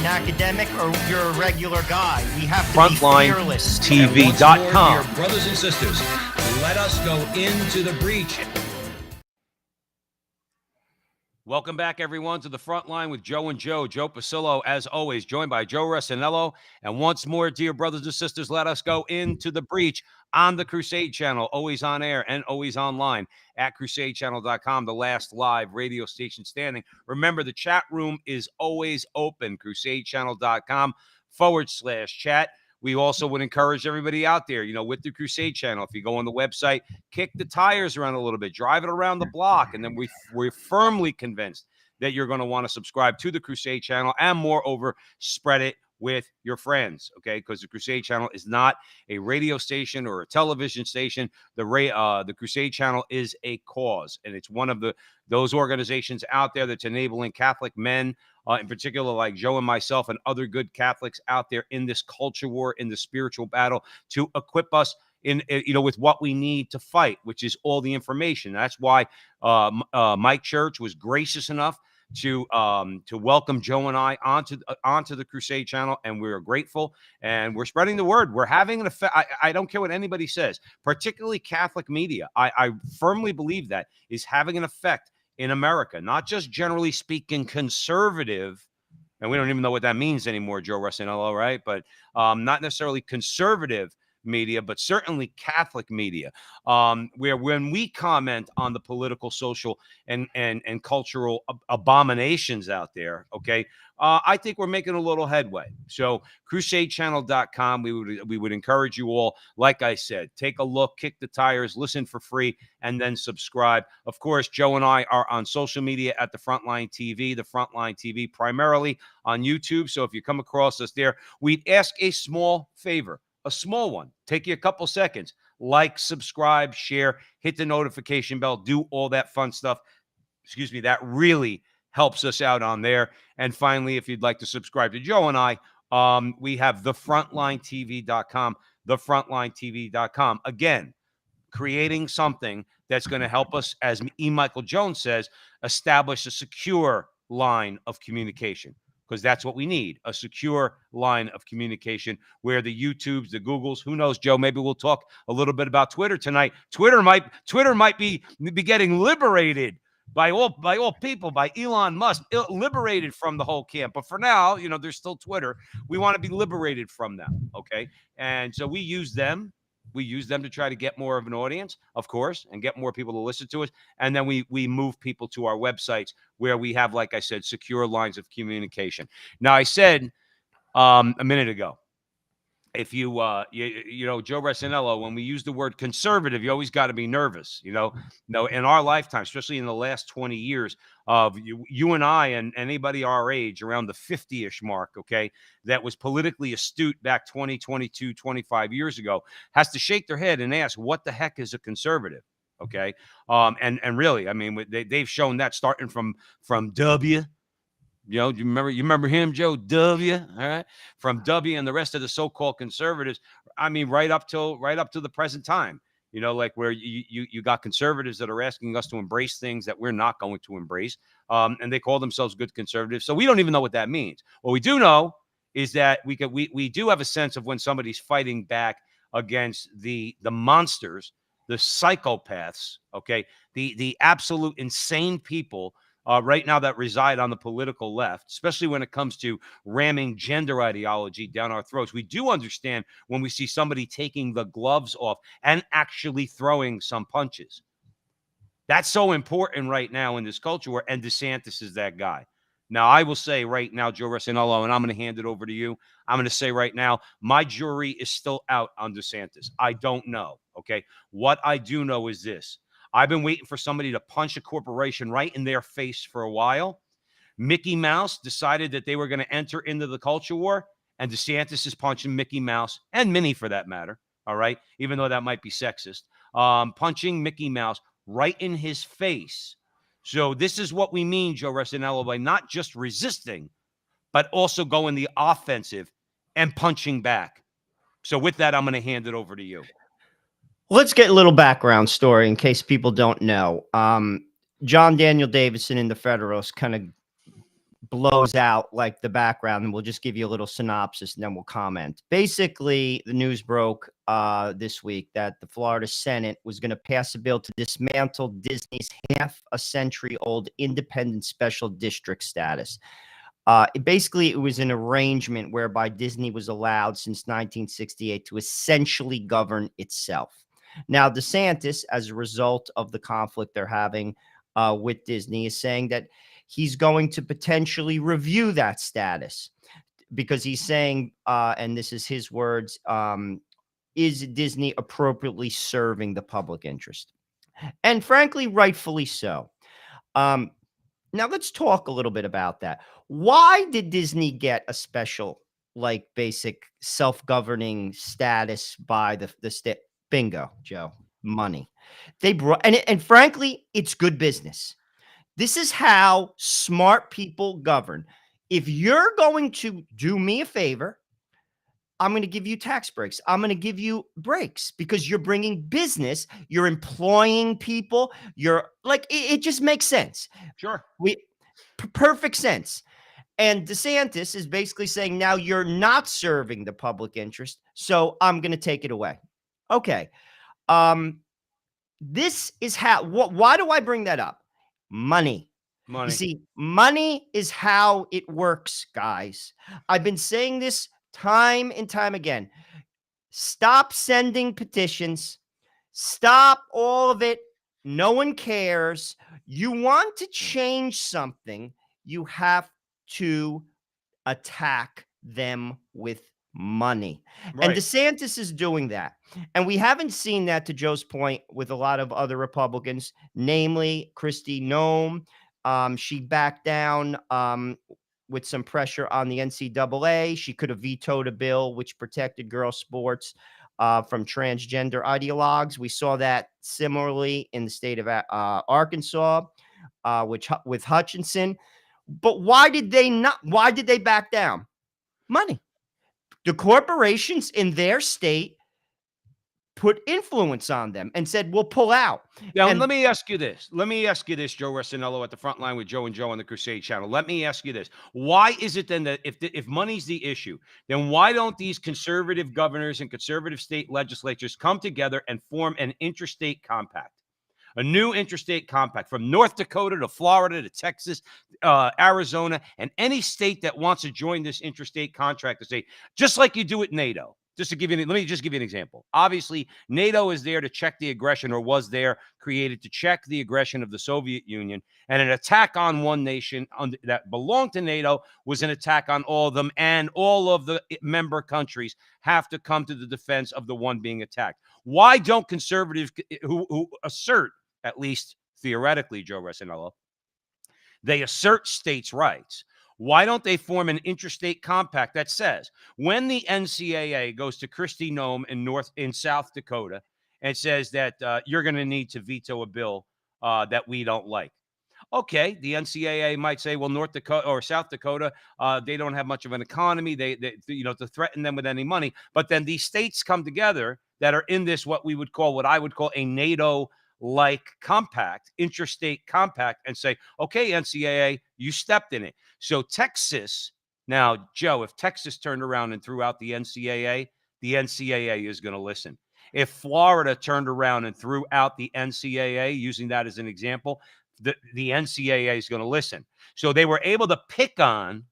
an academic, or you're a regular guy. We have to be fearless. FrontlineTV.com. Dear brothers and sisters, let us go into the breach. Welcome back, everyone, to the Frontline with Joe and Joe. Joe Pasillo, as always, joined by Joe Resinello. And once more, dear brothers and sisters, let us go into the breach on the Crusade Channel, always on air and always online at crusadechannel.com, the last live radio station standing. Remember, the chat room is always open, crusadechannel.com/chat. We also would encourage everybody out there, with the Crusade Channel, if you go on the website, kick the tires around a little bit, drive it around the block, and then we're firmly convinced that you're going to want to subscribe to the Crusade Channel, and moreover, spread it with your friends, okay? Because the Crusade Channel is not a radio station or a television station. The Crusade Channel is a cause, and it's one of those organizations out there that's enabling Catholic men, in particular, like Joe and myself and other good Catholics out there in this culture war, in the spiritual battle, to equip us with what we need to fight, which is all the information. That's why Mike Church was gracious enough to welcome Joe and I onto the Crusade Channel, and we're grateful, and we're spreading the word. We're having an effect. I don't care what anybody says, particularly Catholic media. I firmly believe that is having an effect in America, not just generally speaking conservative, and we don't even know what that means anymore, Joe Resinello, right? But not necessarily conservative media, but certainly Catholic media, where when we comment on the political, social, and cultural abominations out there, okay, I think we're making a little headway. So crusadechannel.com, we would encourage you all, like I said, take a look, kick the tires, listen for free, and then subscribe. Of course, Joe and I are on social media at the Frontline TV primarily on YouTube. So if you come across us there, we'd ask a small favor. A small one. Take you a couple seconds. Like, subscribe, share, hit the notification bell, do all that fun stuff. That really helps us out on there. And finally, if you'd like to subscribe to Joe and I, we have thefrontlinetv.com, thefrontlinetv.com. Again, creating something that's going to help us, as E. Michael Jones says, establish a secure line of communication. Because that's what we need, a secure line of communication where the YouTubes, the Googles, who knows, Joe, maybe we'll talk a little bit about Twitter tonight. Twitter might be getting liberated by all people, by Elon Musk, liberated from the whole camp. But for now, there's still Twitter. We want to be liberated from them, okay? And so we use them. We use them to try to get more of an audience, of course, and get more people to listen to us. And then we move people to our websites where we have, like I said, secure lines of communication. Now, I said a minute ago, if you Joe Resinello, when we use the word conservative, you always got to be nervous. In our lifetime, especially in the last 20 years of you and I and anybody our age around the 50-ish mark, okay, that was politically astute back 20, 22, 25 years ago, has to shake their head and ask, what the heck is a conservative? Okay. And really, I mean, they've shown that starting from W. You remember him, Joe W. All right, from W and the rest of the so-called conservatives. I mean, right up to the present time. Like where you got conservatives that are asking us to embrace things that we're not going to embrace, and they call themselves good conservatives. So we don't even know what that means. What we do know is that we do have a sense of when somebody's fighting back against the monsters, the psychopaths, okay, the absolute insane people. Right now that reside on the political left, especially when it comes to ramming gender ideology down our throats. We do understand when we see somebody taking the gloves off and actually throwing some punches. That's so important right now in this culture, and DeSantis is that guy. Now, I will say right now, Joe Resinello, and I'm going to hand it over to you. I'm going to say right now, my jury is still out on DeSantis. I don't know, okay? What I do know is this. I've been waiting for somebody to punch a corporation right in their face for a while. Mickey Mouse decided that they were going to enter into the culture war, and DeSantis is punching Mickey Mouse, and Minnie for that matter, all right, even though that might be sexist, punching Mickey Mouse right in his face. So this is what we mean, Joe Resinello, by not just resisting, but also going the offensive and punching back. So with that, I'm going to hand it over to you. Let's get a little background story in case people don't know. John Daniel Davidson in the Federalist kind of blows out like the background, and we'll just give you a little synopsis and then we'll comment. Basically, the news broke this week that the Florida Senate was going to pass a bill to dismantle Disney's half-a-century-old independent special district status. It was an arrangement whereby Disney was allowed since 1968 to essentially govern itself. Now, DeSantis, as a result of the conflict they're having with Disney, is saying that he's going to potentially review that status because he's saying, and this is his words, is Disney appropriately serving the public interest? And frankly, rightfully so. Now, let's talk a little bit about that. Why did Disney get a special, like, basic self-governing status by the state? Bingo, Joe. Money. They brought, and frankly, it's good business. This is how smart people govern. If you're going to do me a favor, I'm going to give you tax breaks. I'm going to give you breaks because you're bringing business, you're employing people, you're like, it just makes sense. Sure. Perfect sense. And DeSantis is basically saying, now you're not serving the public interest, so I'm going to take it away. Okay. This is how, why do I bring that up? Money. Money. You see, money is how it works, guys. I've been saying this time and time again. Stop sending petitions. Stop all of it. No one cares. You want to change something, you have to attack them with money. Right. And DeSantis is doing that. And we haven't seen that, to Joe's point, with a lot of other Republicans, namely Kristi Noem. She backed down with some pressure on the NCAA. She could have vetoed a bill which protected girls' sports from transgender ideologues. We saw that similarly in the state of Arkansas, with Hutchinson. But why did they not? Why did they back down? Money. The corporations in their state put influence on them and said, we'll pull out. Now, And let me ask you this. Let me ask you this, Joe Rossinello at the Frontline with Joe and Joe on the Crusade channel. Let me ask you this. Why is it then that if money's the issue, then why don't these conservative governors and conservative state legislatures come together and form an interstate compact? A new interstate compact from North Dakota to Florida to Texas, Arizona, and any state that wants to join this interstate contract to say, just like you do with NATO. Just to give you, let me just give you an example. Obviously, NATO is there to check the aggression, or was there created to check the aggression of the Soviet Union. And an attack on one nation that belonged to NATO was an attack on all of them, and all of the member countries have to come to the defense of the one being attacked. Why don't conservatives who assert, at least theoretically, Joe Rossinello, they assert states' rights? Why don't they form an interstate compact that says when the NCAA goes to Kristi Noem in South Dakota and says that you're going to need to veto a bill that we don't like? Okay, the NCAA might say, well, North Dakota or South Dakota, they don't have much of an economy. They to threaten them with any money. But then these states come together that are in this what I would call a NATO-like compact, interstate compact, and say, okay, NCAA, you stepped in it. So Texas, now, Joe, if Texas turned around and threw out the NCAA is going to listen. If Florida turned around and threw out the NCAA, using that as an example, the NCAA is going to listen. So they were able to pick on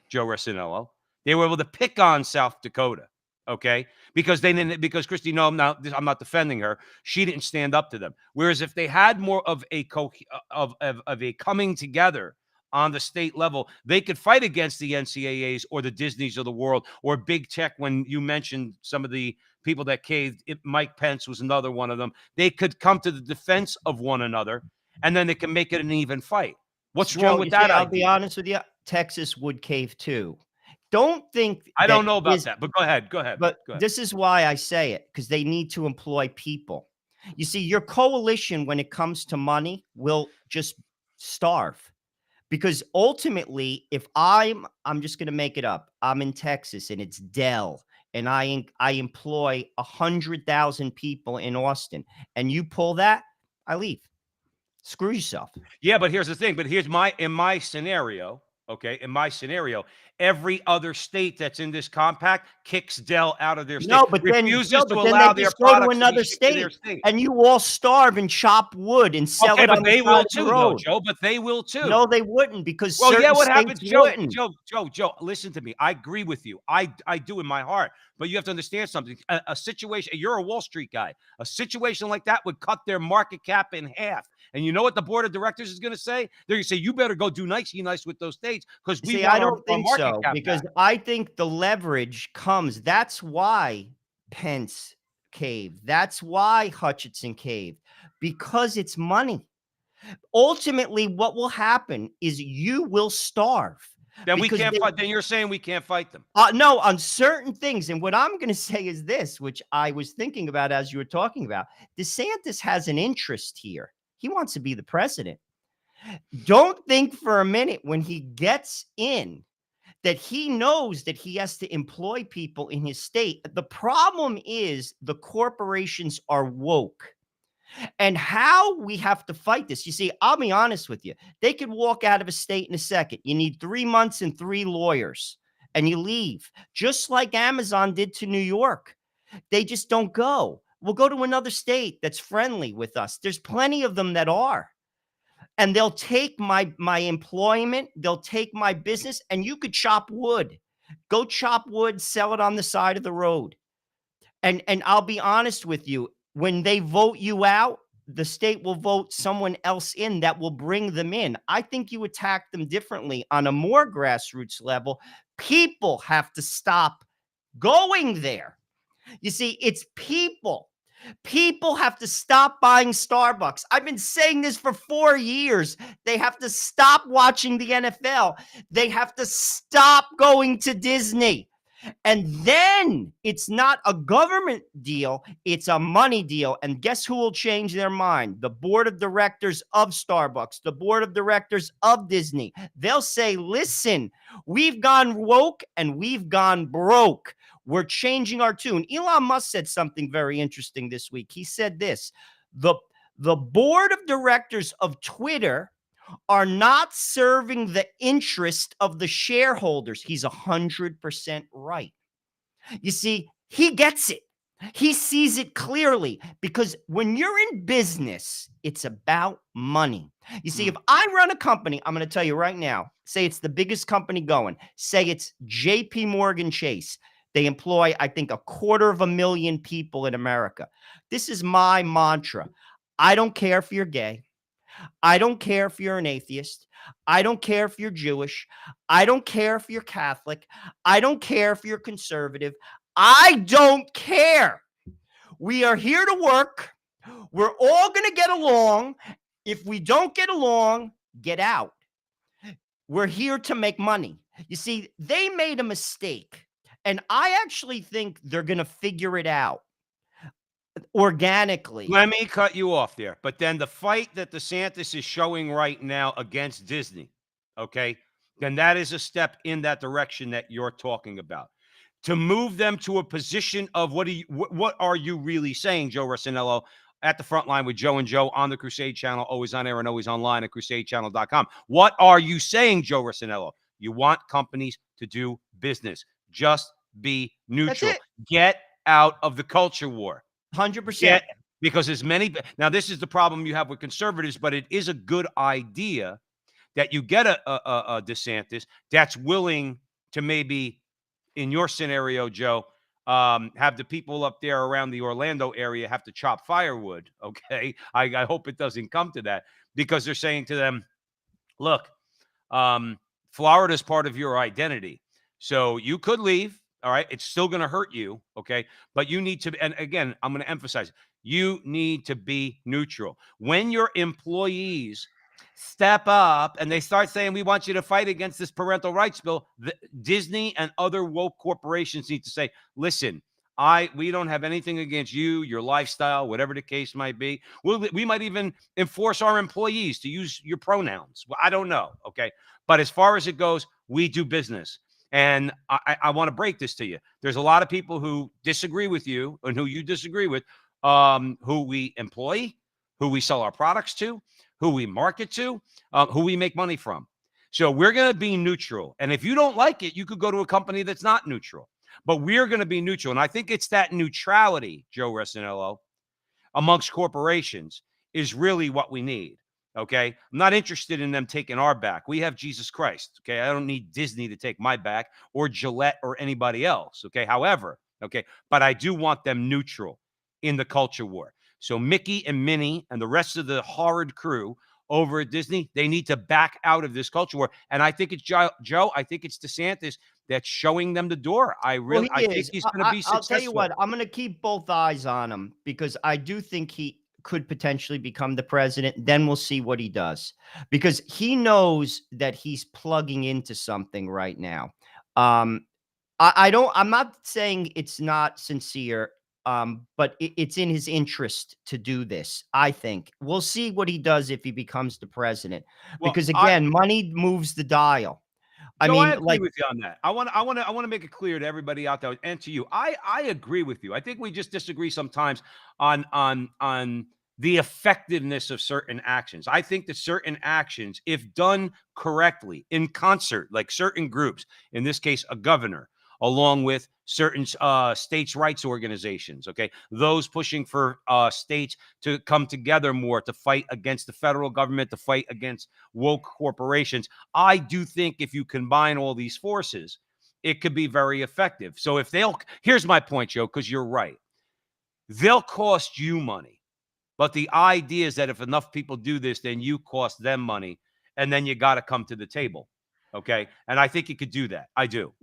Joe Rossinello. They were able to pick on South Dakota, okay? Because Kristi Noem, now I'm not defending her, she didn't stand up to them. Whereas if they had more of a coming together on the state level, they could fight against the NCAAs or the Disneys of the world or big tech. When you mentioned some of the people that caved, Mike Pence was another one of them. They could come to the defense of one another, and then they can make it an even fight. What's wrong with that? I'll be honest with you. Texas would cave too. Don't think I don't know about that, but go ahead. But this is why I say it, because they need to employ people. You see, your coalition, when it comes to money, will just starve. Because ultimately, if I'm just going to make it up, I'm in Texas and it's Dell, and I employ 100,000 people in Austin, and you pull that, I leave. Screw yourself. Yeah, but here's the thing. But in my scenario, okay, in my scenario, every other state that's in this compact kicks Dell out of their state, No, but then refuses to they allow their just go to products to be another shipped to their state, state. and you all starve and chop wood and sell Okay, it but on the they side will of the too, though, road. Joe. But they will too. No, they wouldn't, because Well, yeah, certain what states happens, Joe? wouldn't. Joe, listen to me. I agree with you. I do in my heart. But you have to understand something. A situation, you're a Wall Street guy. A situation like that would cut their market cap in half. And you know what the board of directors is going to say? They're going to say, you better go do nice with those states because we See, want I don't our think market so, cap because back. I think the leverage comes. That's why Pence caved. That's why Hutchinson caved, because it's money. Ultimately, what will happen is you will starve Then we because can't they, fight. Then you're saying we can't fight them. no, on certain things. And what I'm going to say is this, which I was thinking about as you were talking about. DeSantis has an interest here. He wants to be the president. Don't think for a minute when he gets in that he knows that he has to employ people in his state. The problem is the corporations are woke. And how we have to fight this. You see, I'll be honest with you. They could walk out of a state in a second. You need 3 months and 3 lawyers, and you leave, just like Amazon did to New York. They just don't go. We'll go to another state that's friendly with us. There's plenty of them that are. And they'll take my employment, they'll take my business, and you could chop wood. Go chop wood, sell it on the side of the road. And I'll be honest with you, when they vote you out, the state will vote someone else in that will bring them in. I think you attack them differently on a more grassroots level. People have to stop going there. You see, it's people. People have to stop buying Starbucks. I've been saying this for 4 years. They have to stop watching the NFL. They have to stop going to Disney. And then it's not a government deal, it's a money deal. And guess who will change their mind? The board of directors of Starbucks, the board of directors of Disney. They'll say, listen, we've gone woke and we've gone broke. We're changing our tune. Elon Musk said something very interesting this week. He said this, the board of directors of Twitter are not serving the interest of the shareholders. He's 100% right. You see, he gets it. He sees it clearly, because when you're in business, it's about money. You see, if I run a company, I'm going to tell you right now, say it's the biggest company going, say it's JP Morgan Chase. They employ, I think, 250,000 people in America. This is my mantra. I don't care if you're gay. I don't care if you're an atheist. I don't care if you're Jewish. I don't care if you're Catholic. I don't care if you're conservative. I don't care. We are here to work. We're all going to get along. If we don't get along, get out. We're here to make money. You see, they made a mistake, and I actually think they're going to figure it out organically. Let me cut you off there. But then the fight that DeSantis is showing right now against Disney, okay, then that is a step in that direction that you're talking about. To move them to a position of what are you really saying, Joe Rossinello, at the front line with Joe and Joe on the Crusade channel, always on air and always online at crusadechannel.com. What are you saying, Joe Rossinello? You want companies to do business. Just be neutral. Get out of the culture war. 100%. Because as many now, this is the problem you have with conservatives, but it is a good idea that you get a DeSantis that's willing to maybe, in your scenario, Joe, have the people up there around the Orlando area have to chop firewood. Okay, I hope it doesn't come to that, because they're saying to them, look, Florida's part of your identity, so you could leave. All right, it's still going to hurt you, okay? But you need to, and again, I'm going to emphasize, you need to be neutral. When your employees step up and they start saying, we want you to fight against this parental rights bill, Disney and other woke corporations need to say, listen, we don't have anything against you, your lifestyle, whatever the case might be. We might even enforce our employees to use your pronouns. Well, I don't know, okay? But as far as it goes, we do business. And I want to break this to you. There's a lot of people who disagree with you and who you disagree with, who we employ, who we sell our products to, who we market to, who we make money from. So we're going to be neutral. And if you don't like it, you could go to a company that's not neutral. But we're going to be neutral. And I think it's that neutrality, Joe Resinello, amongst corporations is really what we need. Okay. I'm not interested in them taking our back. We have Jesus Christ. Okay. I don't need Disney to take my back or Gillette or anybody else. Okay. However, okay. But I do want them neutral in the culture war. So Mickey and Minnie and the rest of the horrid crew over at Disney, they need to back out of this culture war. And I think it's Joe, I think it's DeSantis that's showing them the door. I Well, think he is. he's going to be successful. I'll tell you what, I'm going to keep both eyes on him because I do think he could potentially become the president. Then we'll see what he does because he knows that he's plugging into something right now. I'm not saying it's not sincere, but it's in his interest to do this. I think we'll see what he does if he becomes the president, because again, money moves the dial. I No, mean, I agree like, with you on that. I want to make it clear to everybody out there and to you. I agree with you. I think we just disagree sometimes on the effectiveness of certain actions. I think that certain actions, if done correctly in concert, like certain groups, in this case, a governor, along with certain states' rights organizations, okay, those pushing for states to come together more to fight against the federal government, to fight against woke corporations. I do think if you combine all these forces, it could be very effective. So if here's my point, Joe, because you're right. They'll cost you money. But the idea is that if enough people do this, then you cost them money, and then you got to come to the table. Okay. And I think you could do that. I do.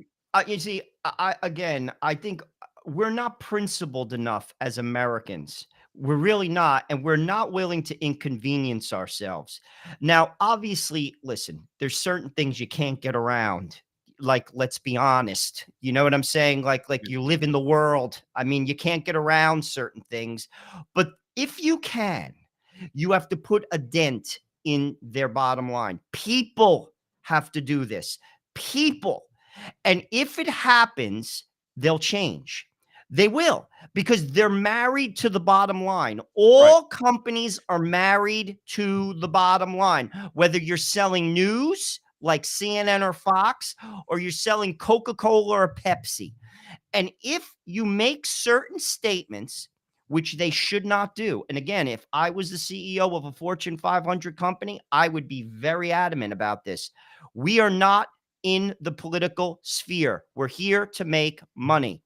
you see, I think we're not principled enough as Americans. We're really not, and we're not willing to inconvenience ourselves. Now, obviously, listen, there's certain things you can't get around. Like, let's be honest. You know what I'm saying? Like you live in the world. I mean, you can't get around certain things. But if you can, you have to put a dent in their bottom line. People have to do this. People. And if it happens, they'll change. They will, because they're married to the bottom line. All companies are married to the bottom line, whether you're selling news like CNN or Fox, or you're selling Coca-Cola or Pepsi. And if you make certain statements, which they should not do. And again, if I was the CEO of a Fortune 500 company, I would be very adamant about this. We are not in the political sphere. We're here to make money.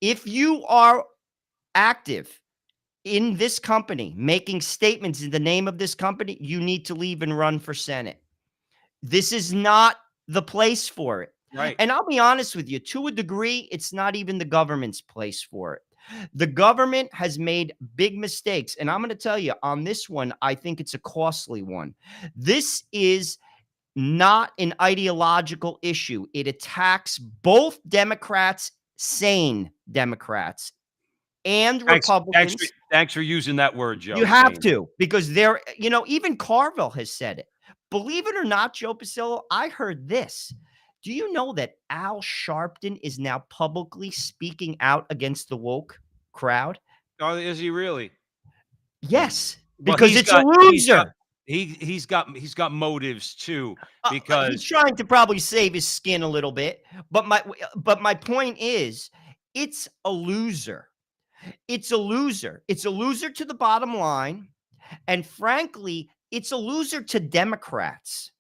If you are active in this company, making statements in the name of this company, you need to leave and run for Senate. This is not the place for it. Right. And I'll be honest with you, to a degree, it's not even the government's place for it. The government has made big mistakes. And I'm going to tell you on this one, I think it's a costly one. This is not an ideological issue. It attacks both Democrats, sane Democrats, and Republicans. Thanks for using that word, Joe. You have to, because they're, even Carville has said it. Believe it or not, Joe Pasillo, I heard this. Do you know that Al Sharpton is now publicly speaking out against the woke crowd? Oh, is he really? Yes, because it's a loser. He's got motives too, because he's trying to probably save his skin a little bit. But my point is, it's a loser. It's a loser. It's a loser to the bottom line, and frankly, it's a loser to Democrats.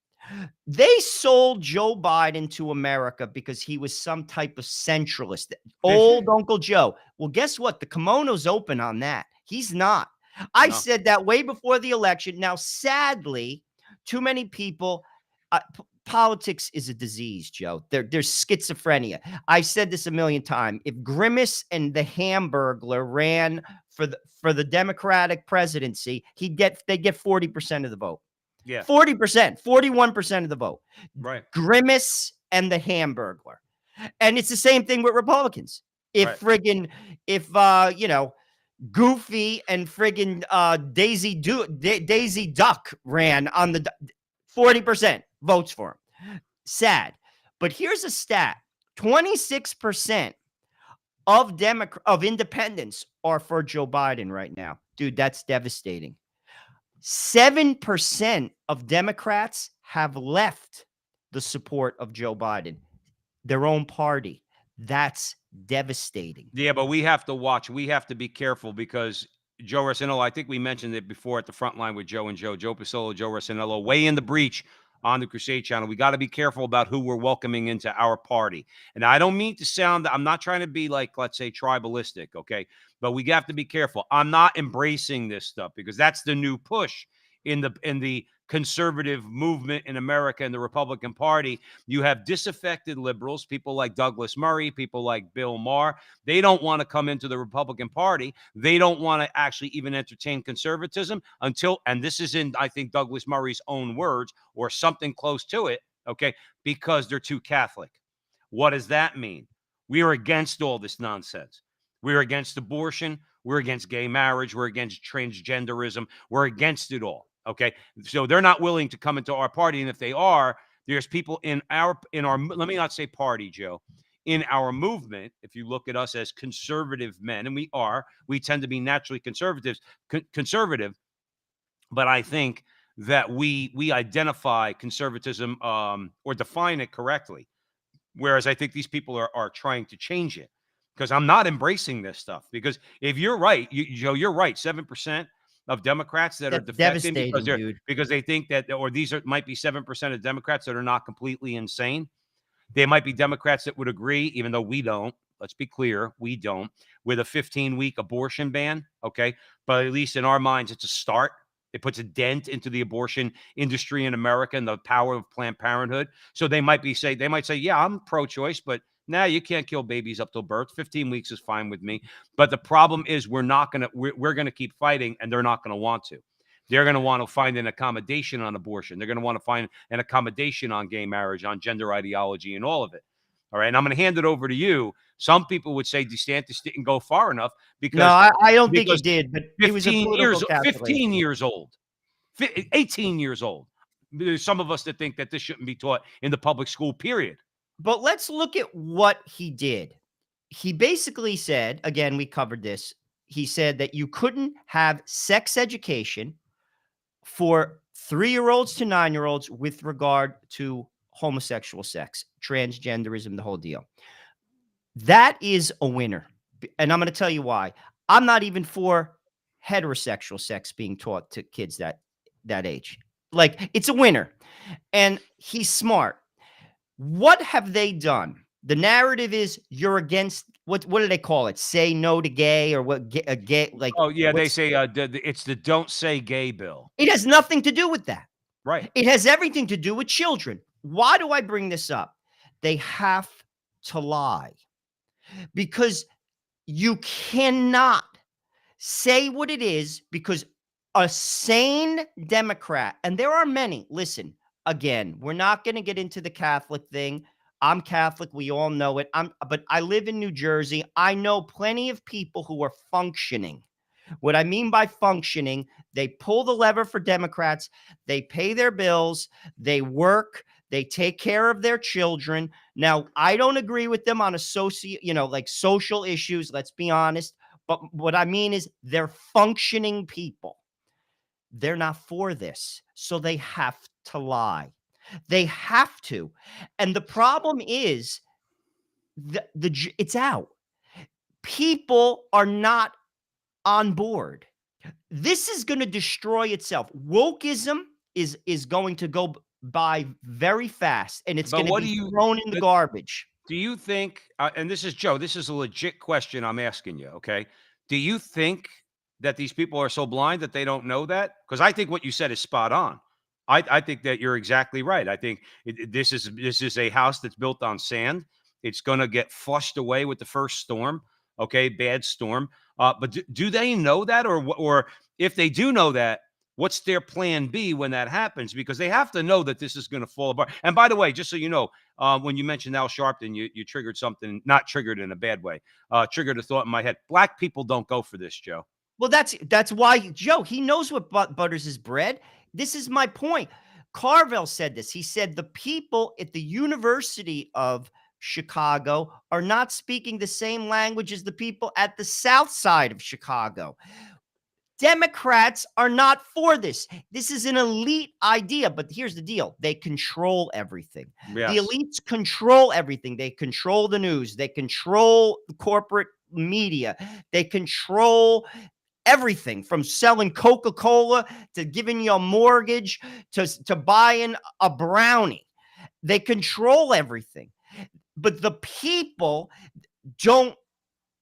They sold Joe Biden to America because he was some type of centralist, old Uncle Joe. Well, guess what? The kimono's open on that. He's not. I said that way before the election. Now, sadly, too many people, politics is a disease, Joe. There's schizophrenia. I said this a million times. If Grimace and the Hamburglar ran for the Democratic presidency, they'd get 40% of the vote. Yeah. 40%, 41% of the vote. Right. Grimace and the Hamburglar. And it's the same thing with Republicans. If Goofy and friggin' Daisy Duck ran on the 40% votes for him. Sad. But here's a stat. 26% of independents are for Joe Biden right now. Dude, that's devastating. 7% of Democrats have left the support of Joe Biden, their own party. That's devastating. Yeah, but we have to watch. We have to be careful because Joe Rossinello, I think we mentioned it before at the front line with Joe and Joe Pasillo, Joe Rossinello, way in the breach on the Crusade channel. We got to be careful about who we're welcoming into our party. And I don't mean to sound, I'm not trying to be like, let's say, tribalistic, okay? But we have to be careful. I'm not embracing this stuff because that's the new push in the conservative movement in America and the Republican Party. You have disaffected liberals, people like Douglas Murray, people like Bill Maher. They don't want to come into the Republican Party. They don't want to actually even entertain conservatism until, and this is in, I think, Douglas Murray's own words or something close to it, okay, because they're too Catholic. What does that mean? We are against all this nonsense. We're against abortion. We're against gay marriage. We're against transgenderism. We're against it all. Okay. So they're not willing to come into our party. And if they are, there's people in our, let me not say party, Joe, in our movement. If you look at us as conservative men, and we tend to be naturally conservative, but I think that we identify conservatism or define it correctly. Whereas I think these people are trying to change it because I'm not embracing this stuff. Because if you're right, Joe, you're right. 7% of Democrats that are That's defecting devastating, because they think that, or might be 7% of Democrats that are not completely insane. They might be Democrats that would agree, even though we don't. Let's be clear, we don't, with a 15-week abortion ban. Okay, but at least in our minds, it's a start. It puts a dent into the abortion industry in America and the power of Planned Parenthood. So they might say, yeah, I'm pro-choice, but now you can't kill babies up till birth. 15 weeks is fine with me. But the problem is we're going to keep fighting, and they're not going to want to. They're going to want to find an accommodation on abortion. They're going to want to find an accommodation on gay marriage, on gender ideology, and all of it. All right. And I'm going to hand it over to you. Some people would say DeSantis didn't go far enough because no, I don't think he did, but he was a 15 years old, 18 years old. There's some of us that think that this shouldn't be taught in the public school, period. But let's look at what he did. He basically said, again, we covered this. He said that you couldn't have sex education for 3-year-olds to 9-year-olds with regard to homosexual sex, transgenderism, the whole deal. That is a winner. And I'm going to tell you why. I'm not even for heterosexual sex being taught to kids that age. Like, it's a winner. And he's smart. What have they done? The narrative is you're against what do they call it? Say no to gay or what? Gay, like, oh yeah, they say it's the "Don't Say Gay" bill. It has nothing to do with that. Right. It has everything to do with children. Why do I bring this up? They have to lie because you cannot say what it is, because a sane Democrat, and there are many, listen, again, we're not going to get into the Catholic thing. I'm Catholic. We all know it. But I live in New Jersey. I know plenty of people who are functioning. What I mean by functioning, they pull the lever for Democrats. They pay their bills. They work. They take care of their children. Now, I don't agree with them on social issues. Let's be honest. But what I mean is they're functioning people. They're not for this. So they have to lie. They have to. And the problem is it's out. People are not on board. This is going to destroy itself. Wokeism is going to go by very fast, and it's going to be thrown in the garbage. Do you think, and this is Joe, this is a legit question I'm asking you, okay? Do you think that these people are so blind that they don't know that? Because I think what you said is spot on. I think that you're exactly right. I think this is a house that's built on sand. It's going to get flushed away with the first storm, okay, bad storm. But do they know that, or if they do know that, what's their plan B when that happens? Because they have to know that this is going to fall apart. And by the way, just so you know, when you mentioned Al Sharpton, you triggered something, not triggered in a bad way, triggered a thought in my head. Black people don't go for this, Joe. Well, that's why, Joe, he knows what butters his bread. This is my point. Carville said this. He said the people at the University of Chicago are not speaking the same language as the people at the south side of Chicago. Democrats are not for this. This is an elite idea, but here's the deal. They control everything. The Yes. elites control everything. They control the news. They control the corporate media. They control everything from selling Coca-Cola to giving you a mortgage to buying a brownie. They control everything. But the people don't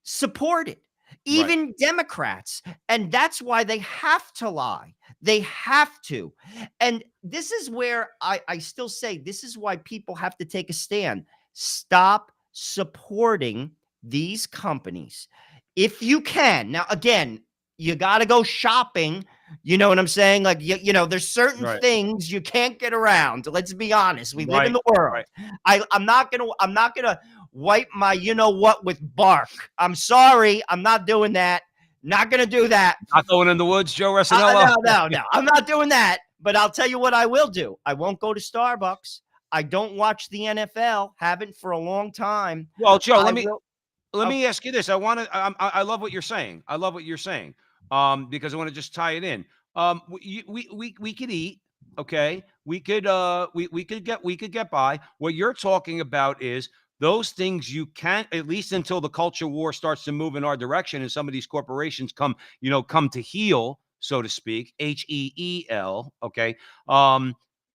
support it. Even Democrats. And that's why they have to lie. They have to. And this is where I still say this is why people have to take a stand. Stop supporting these companies if you can. Now, again, you got to go shopping. You know what I'm saying? Like, there's certain things you can't get around. Let's be honest. We live in the world. I'm not gonna wipe my what with bark. I'm sorry. I'm not doing that. Not gonna do that. Not going in the woods, Joe Resinello. No. I'm not doing that. But I'll tell you what I will do. I won't go to Starbucks. I don't watch the NFL. Haven't for a long time. Well, Joe, let me ask you this. I love what you're saying. I love what you're saying. Because I want to just tie it in. We could eat, okay? We could get by. What you're talking about is those things you can't, at least until the culture war starts to move in our direction and some of these corporations come to heel, so to speak, HEEL, okay?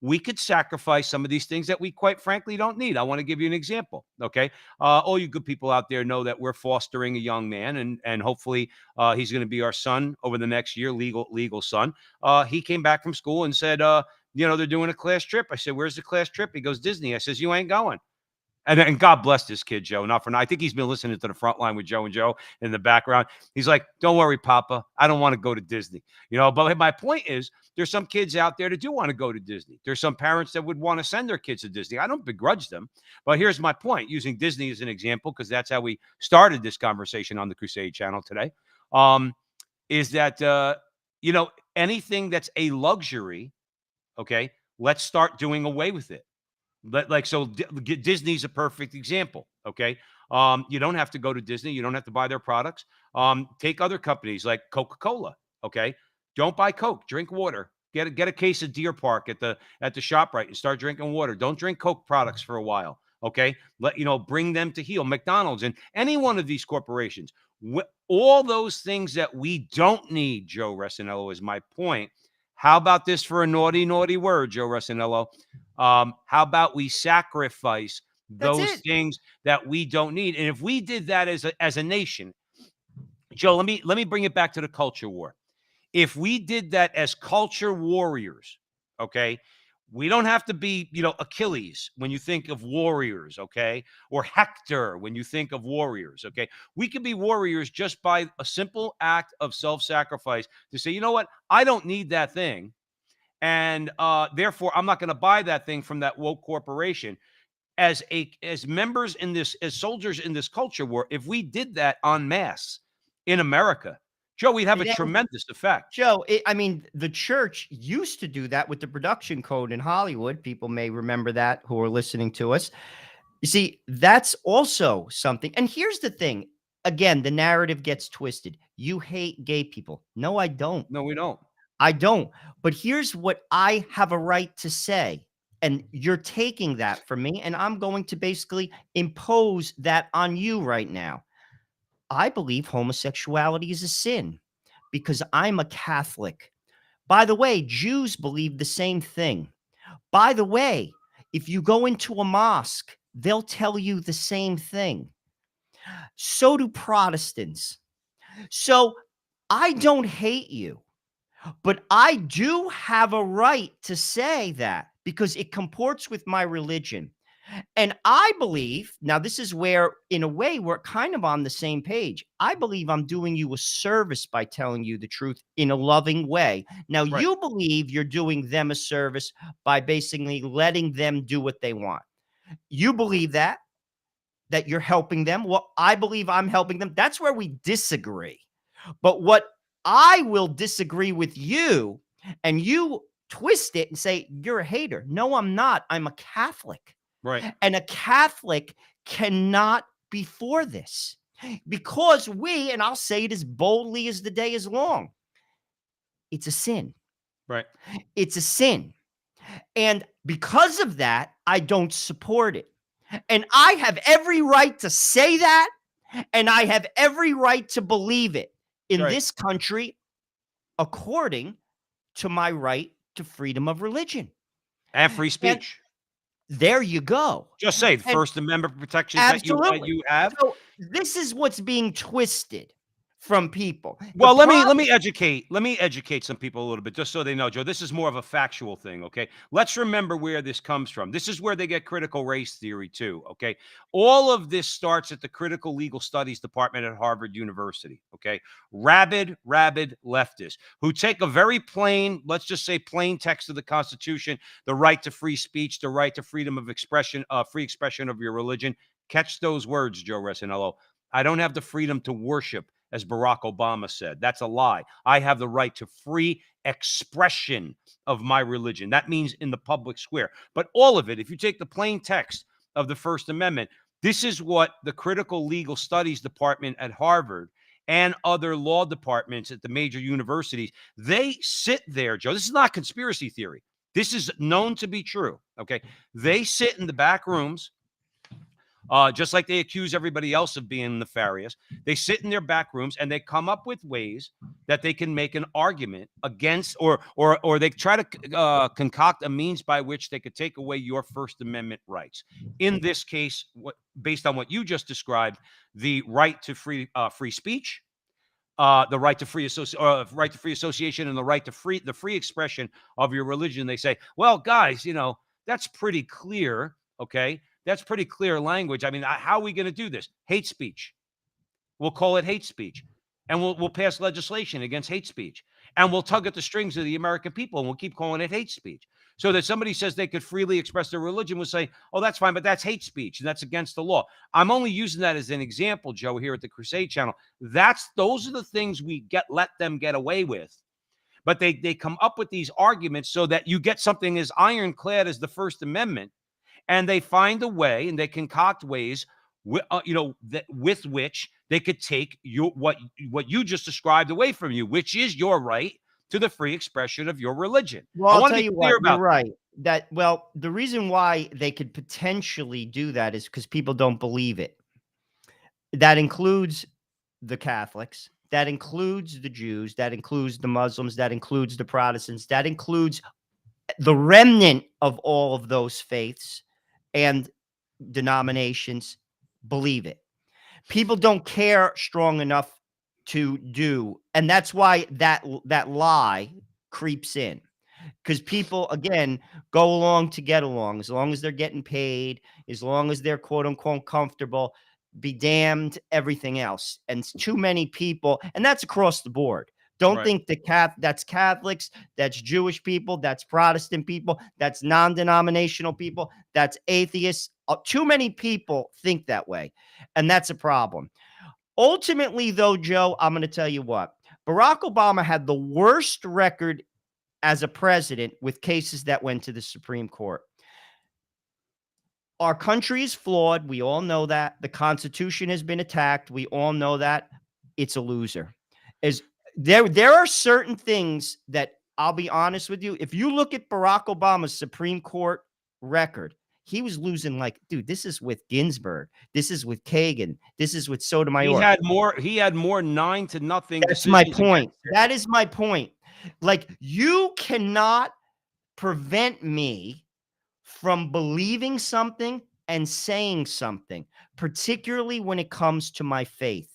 We could sacrifice some of these things that we quite frankly don't need. I want to give you an example, okay? All you good people out there know that we're fostering a young man, and hopefully he's going to be our son over the next year, legal son. He came back from school and said, they're doing a class trip. I said, where's the class trip? He goes, Disney. I says, you ain't going. And God bless this kid, Joe. Not for now. I think he's been listening to the Frontline with Joe and Joe in the background. He's like, don't worry, Papa. I don't want to go to Disney. But my point is, there's some kids out there that do want to go to Disney. There's some parents that would want to send their kids to Disney. I don't begrudge them. But here's my point, using Disney as an example, because that's how we started this conversation on the Crusade channel today, is that, anything that's a luxury, okay, let's start doing away with it. Disney's a perfect example. Okay. You don't have to go to Disney. You don't have to buy their products. Take other companies like Coca-Cola. Okay. Don't buy Coke, drink water, get a case of Deer Park at the ShopRite and start drinking water. Don't drink Coke products for a while. Okay. Bring them to heel. McDonald's and any one of these corporations, all those things that we don't need, Joe Resinello, is my point. How about this for a naughty, naughty word, Joe Resinello? How about we sacrifice those things that we don't need? And if we did that as a nation, Joe, let me bring it back to the culture war. If we did that as culture warriors, okay, we don't have to be, Achilles when you think of warriors, okay, or Hector when you think of warriors, okay. We could be warriors just by a simple act of self-sacrifice to say, you know what, I don't need that thing. And therefore, I'm not going to buy that thing from that woke corporation. As members in this, as soldiers in this culture war, if we did that en masse in America, Joe, we'd have a tremendous effect. Joe, the church used to do that with the production code in Hollywood. People may remember that who are listening to us. You see, that's also something. And here's the thing. Again, the narrative gets twisted. You hate gay people. No, I don't. No, we don't. I don't. But here's what I have a right to say. And you're taking that from me, and I'm going to basically impose that on you right now. I believe homosexuality is a sin because I'm a Catholic. By the way, Jews believe the same thing. By the way, if you go into a mosque, they'll tell you the same thing. So do Protestants. So I don't hate you. But I do have a right to say that because it comports with my religion. And I believe, now this is where, in a way, we're kind of on the same page. I believe I'm doing you a service by telling you the truth in a loving way. Now, you believe you're doing them a service by basically letting them do what they want. You believe that you're helping them. Well, I believe I'm helping them. That's where we disagree. But what I will disagree with you, and you twist it and say, you're a hater. No, I'm not. I'm a Catholic. Right. And a Catholic cannot be for this because and I'll say it as boldly as the day is long, It's a sin. Right. It's a sin. And because of that, I don't support it. And I have every right to say that. And I have every right to believe it in Right. this country, according to my right to freedom of religion. And free And speech. there you go. Just say And First Amendment protections that absolutely. you have. So this is what's being twisted from people. The Well, let problem, me educate some people a little bit, just so they know, Joe. This is more of a factual thing, okay? Let's remember where this comes from. This is where they get critical race theory too, okay? All of this starts at the Critical Legal Studies Department at Harvard University, okay? Rabid leftists who take a very plain, let's just say plain text of the Constitution, the right to free speech, the right to freedom of expression, free expression of your religion. Catch those words, Joe Resinello. I don't have the freedom to worship, as Barack Obama said. That's a lie. I have the right to free expression of my religion. That means in the public square. But all of it, if you take the plain text of the First Amendment, this is what the Critical Legal Studies Department at Harvard and other law departments at the major universities, they sit there, Joe. This is not conspiracy theory. This is known to be true, okay? They sit in the back rooms, just like they accuse everybody else of being nefarious. They sit in their back rooms and they come up with ways that they can make an argument against, or they try to concoct a means by which they could take away your First Amendment rights. In this case, based on what you just described, the right to free speech, the right to free association, and the right to free expression of your religion. They say, well, guys, that's pretty clear. Okay. That's pretty clear language. I mean, how are we going to do this? Hate speech. We'll call it hate speech. And we'll pass legislation against hate speech. And we'll tug at the strings of the American people and we'll keep calling it hate speech. So that somebody says they could freely express their religion, will say, oh, that's fine, but that's hate speech and that's against the law. I'm only using that as an example, Joe, here at the Crusade Channel. Those are the things we let them get away with. But they come up with these arguments so that you get something as ironclad as the First Amendment. And they find a way, and they concoct ways, with which they could take what you just described away from you, which is your right to the free expression of your religion. well, I I'll want tell to be you clear what, you're about right. The reason why they could potentially do that is because people don't believe it. That includes the Catholics. That includes the Jews. That includes the Muslims. That includes the Protestants. That includes the remnant of all of those faiths and denominations believe it. People don't care strong enough to do, and that's why that lie creeps in. Because people, again, go along to get along. As long as they're getting paid, as long as they're quote unquote comfortable, be damned everything else. And too many people, and that's across the board. Don't Right. think that's Catholics, that's Jewish people, that's Protestant people, that's non-denominational people, that's atheists. Too many people think that way, and that's a problem. Ultimately, though, Joe, I'm going to tell you what. Barack Obama had the worst record as a president with cases that went to the Supreme Court. Our country is flawed. We all know that. The Constitution has been attacked. We all know that. It's a loser. There are certain things that, I'll be honest with you, if you look at Barack Obama's Supreme Court record, he was losing dude, this is with Ginsburg. This is with Kagan. This is with Sotomayor. He had more 9-0. That's my point. That is my point. You cannot prevent me from believing something and saying something, particularly when it comes to my faith.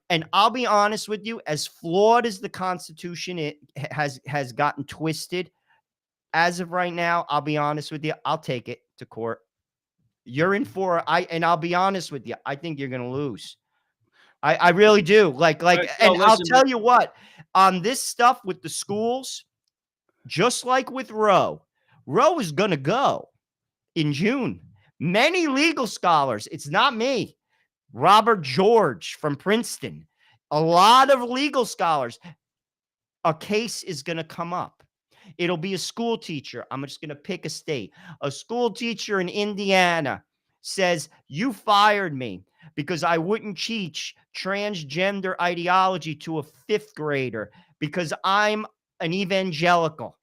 And I'll be honest with you, as flawed as the Constitution has gotten twisted, as of right now, I'll be honest with you, I'll take it to court. You're in for and I'll be honest with you, I think you're going to lose. I really do. I'll tell you what, on this stuff with the schools, just like with Roe is going to go in June. Many legal scholars, it's not me, Robert George from Princeton, a lot of legal scholars, a case is going to come up. It'll be a school teacher. I'm just going to pick a state. A school teacher in Indiana says, you fired me because I wouldn't teach transgender ideology to a 5th grader because I'm an evangelical.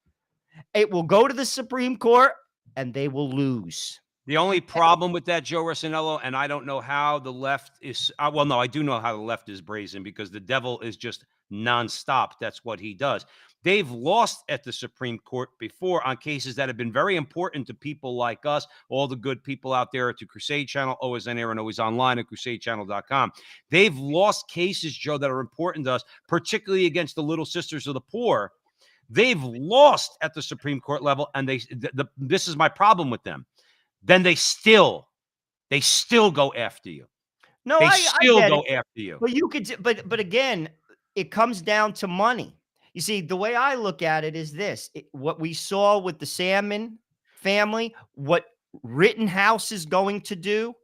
It will go to the Supreme Court and they will lose. The only problem with that, Joe Rossinello, and I don't know how the left is, well, no, I do know how the left is brazen because the devil is just nonstop. That's what he does. They've lost at the Supreme Court before on cases that have been very important to people like us, all the good people out there at the Crusade Channel, always on air and always online at crusadechannel.com. They've lost cases, Joe, that are important to us, particularly against the little sisters of the poor. They've lost at the Supreme Court level, and this is my problem with them. Then they still go after you. No, They I still get go it. after you. But you could, but again, it comes down to money. You see, the way I look at it is this: what we saw with the Salmon family, what Rittenhouse is going to do,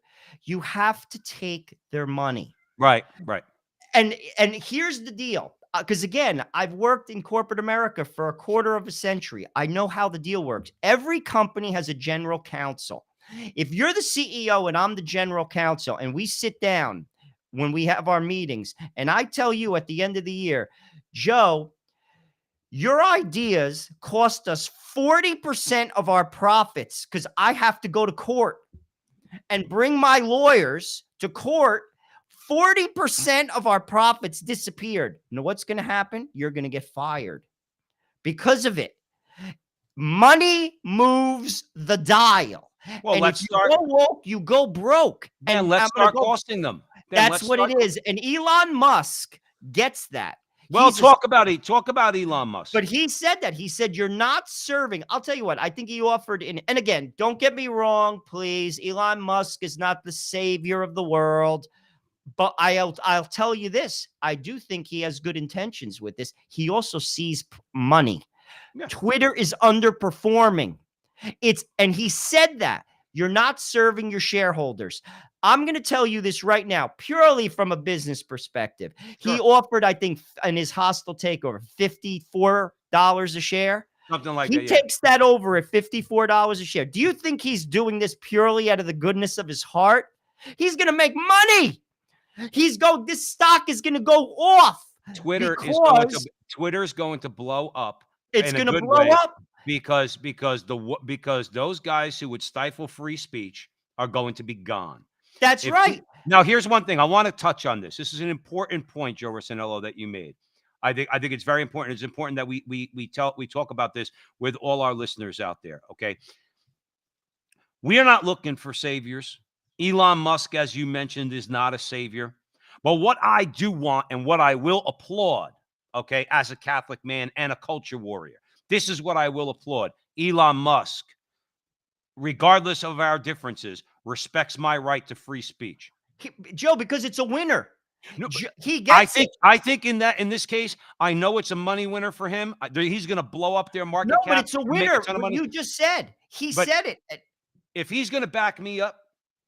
you have to take their money. Right. And here's the deal. Because again, I've worked in corporate America for a quarter of a century. I know how the deal works. Every company has a general counsel. If you're the CEO and I'm the general counsel, and we sit down when we have our meetings, and I tell you at the end of the year, Joe, your ideas cost us 40% of our profits because I have to go to court and bring my lawyers to court. 40% of our profits disappeared. You know what's going to happen? You're going to get fired because of it. Money moves the dial. Well, and let's if start. You go woke, you go broke. And let's start costing them. That's what it is. And Elon Musk gets that. Well, talk about Elon Musk. But he said that. He said, you're not serving. I'll tell you what, I think he offered in, and again, don't get me wrong, please. Elon Musk is not the savior of the world. But I'll tell you this. I do think he has good intentions with this. He also sees money. Yeah. Twitter is underperforming. And he said that. You're not serving your shareholders. I'm going to tell you this right now, purely from a business perspective. Sure. He offered, I think, in his hostile takeover, $54 a share. Something like that. He takes that over at $54 a share. Do you think he's doing this purely out of the goodness of his heart? He's going to make money. This stock is going to go off. Twitter is going to blow up. It's going to blow up because those guys who would stifle free speech are going to be gone. That's right. Now, here's one thing I want to touch on this. This is an important point, Joe Rossinello, that you made. I think it's very important. It's important that we talk about this with all our listeners out there. Okay, we are not looking for saviors. Elon Musk, as you mentioned, is not a savior. But what I do want and what I will applaud, okay, as a Catholic man and a culture warrior, this is what I will applaud. Elon Musk, regardless of our differences, respects my right to free speech. Joe, because it's a winner. No, he gets it. I think in this case, I know it's a money winner for him. He's going to blow up their market cap. No, but it's a winner. You just said. He said it. If he's going to back me up,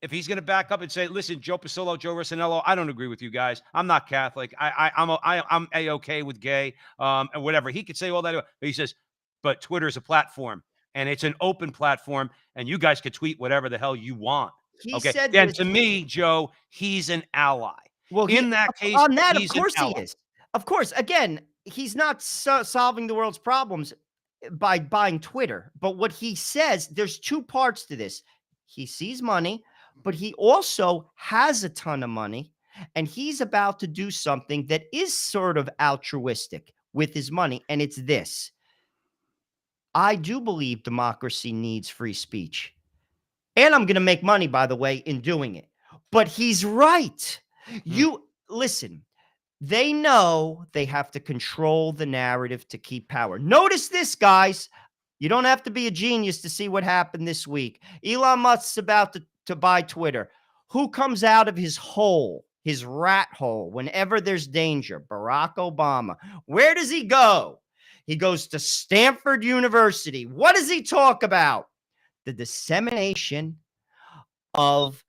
if he's going to back up and say, "Listen, Joe Pasillo, Joe Rossinello, I don't agree with you guys. I'm not Catholic. I'm A-okay with gay, and whatever." He could say all that, but he says, "But Twitter is a platform, and it's an open platform, and you guys could tweet whatever the hell you want." He said then to me, Joe, he's an ally. Well, in that case, on that, of course he is. Of course, again, he's not solving the world's problems by buying Twitter. But what he says, there's two parts to this. He sees money, but he also has a ton of money, and he's about to do something that is sort of altruistic with his money, and it's this. I do believe democracy needs free speech. And I'm going to make money, by the way, in doing it. But he's right. You listen, they know they have to control the narrative to keep power. Notice this, guys. You don't have to be a genius to see what happened this week. Elon Musk's about to buy Twitter. Who comes out of his hole, his rat hole, whenever there's danger? Barack Obama. Where does he go? He goes to Stanford University. What does he talk about? The dissemination of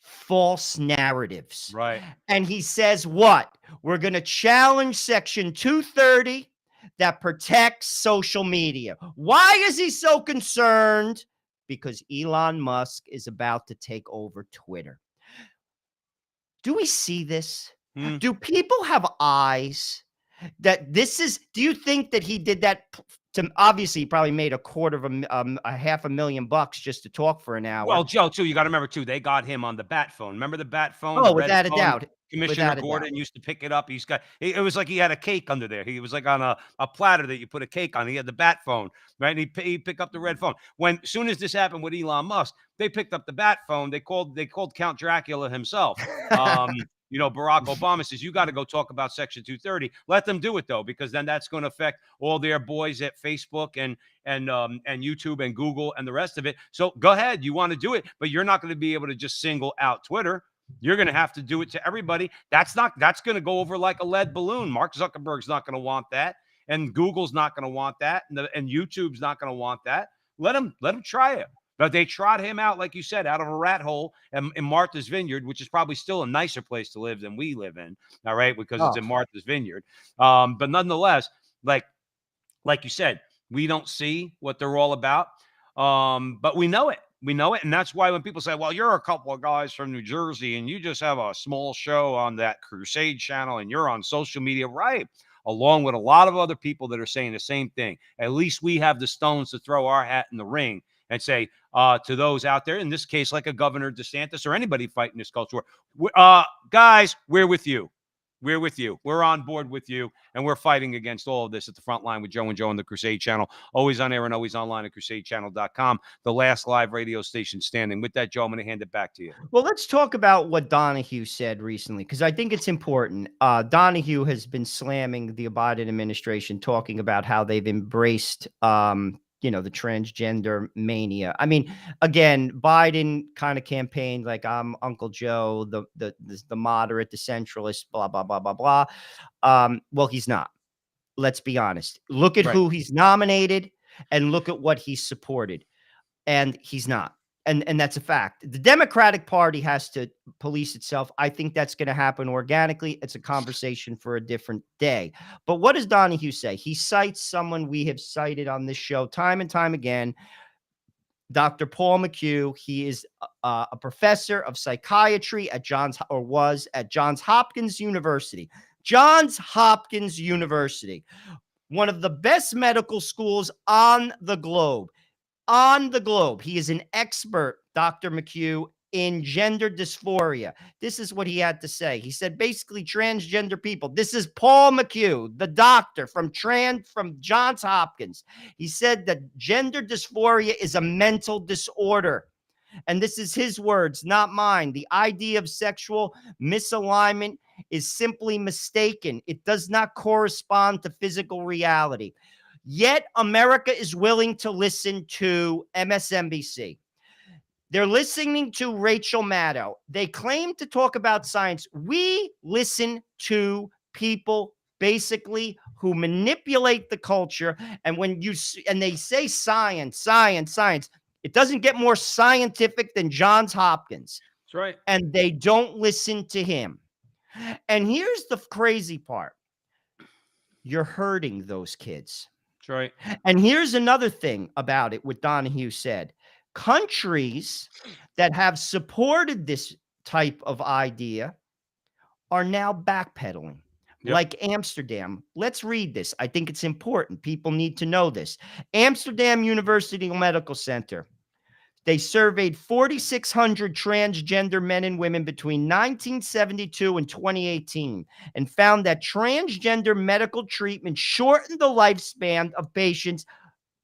false narratives. Right. And he says what? We're going to challenge Section 230 that protects social media. Why is he so concerned? Because Elon Musk is about to take over Twitter. Do we see this? Do people have eyes? That this is, do you think that he did that to, obviously he probably made a $500,000 just to talk for an hour. Well, Joe, too, you got to remember too, they got him on the bat phone. Remember the bat phone, the Oh, red without a phone? doubt. Commissioner Without a doubt. Gordon used to pick it up. It was like he had a cake under there. He was like on a platter that you put a cake on. He had the bat phone, right? And he'd pick up the red phone. When as soon as this happened with Elon Musk, they picked up the bat phone. They called Count Dracula himself. Barack Obama says, you got to go talk about Section 230. Let them do it, though, because then that's going to affect all their boys at Facebook and YouTube and Google and the rest of it. So go ahead. You want to do it, but you're not going to be able to just single out Twitter. You're going to have to do it to everybody. That's going to go over like a lead balloon. Mark Zuckerberg's not going to want that. And Google's not going to want that. And YouTube's not going to want that. Let them try it. But they trot him out, like you said, out of a rat hole in Martha's Vineyard, which is probably still a nicer place to live than we live in. All right. Because it's in Martha's Vineyard. But nonetheless, like you said, we don't see what they're all about. But we know it. We know it. And that's why when people say, well, you're a couple of guys from New Jersey and you just have a small show on that Crusade channel and you're on social media, right? Along with a lot of other people that are saying the same thing. At least we have the stones to throw our hat in the ring and say to those out there, in this case, like a Governor DeSantis or anybody fighting this culture war, guys, we're with you. We're with you. We're on board with you. And we're fighting against all of this at the front line with Joe and Joe on the Crusade Channel. Always on air and always online at crusadechannel.com. The last live radio station standing. With that, Joe, I'm going to hand it back to you. Well, let's talk about what Donahue said recently, because I think it's important. Donahue has been slamming the Biden administration, talking about how they've embraced the transgender mania. I mean, again, Biden kind of campaigned like I'm Uncle Joe, the moderate, the centralist, blah, blah, blah, blah, blah. Well, he's not. Let's be honest. Look at who he's nominated and look at what he's supported. And he's not. And that's a fact. The Democratic Party has to police itself. I think that's going to happen organically. It's a conversation for a different day. But what does Donahue say? He cites someone we have cited on this show time and time again, Dr. Paul McHugh. He is a professor of psychiatry at was at Johns Hopkins University. Johns Hopkins University, one of the best medical schools on the globe. He is an expert, Dr. McHugh, in gender dysphoria. This is what he had to say. He said, basically, transgender people. This is Paul McHugh, the doctor from Johns Hopkins. He said that gender dysphoria is a mental disorder. And this is his words, not mine. The idea of sexual misalignment is simply mistaken. It does not correspond to physical reality. Yet America is willing to listen to MSNBC. They're listening to Rachel Maddow. They claim to talk about science. We listen to people basically who manipulate the culture. And they say science, it doesn't get more scientific than Johns Hopkins. That's right. And they don't listen to him. And here's the crazy part. You're hurting those kids. That's right. And here's another thing about it, what Donahue said. Countries that have supported this type of idea are now backpedaling, like Amsterdam. Let's read this. I think it's important. People need to know this. Amsterdam University Medical Center. They surveyed 4,600 transgender men and women between 1972 and 2018 and found that transgender medical treatment shortened the lifespan of patients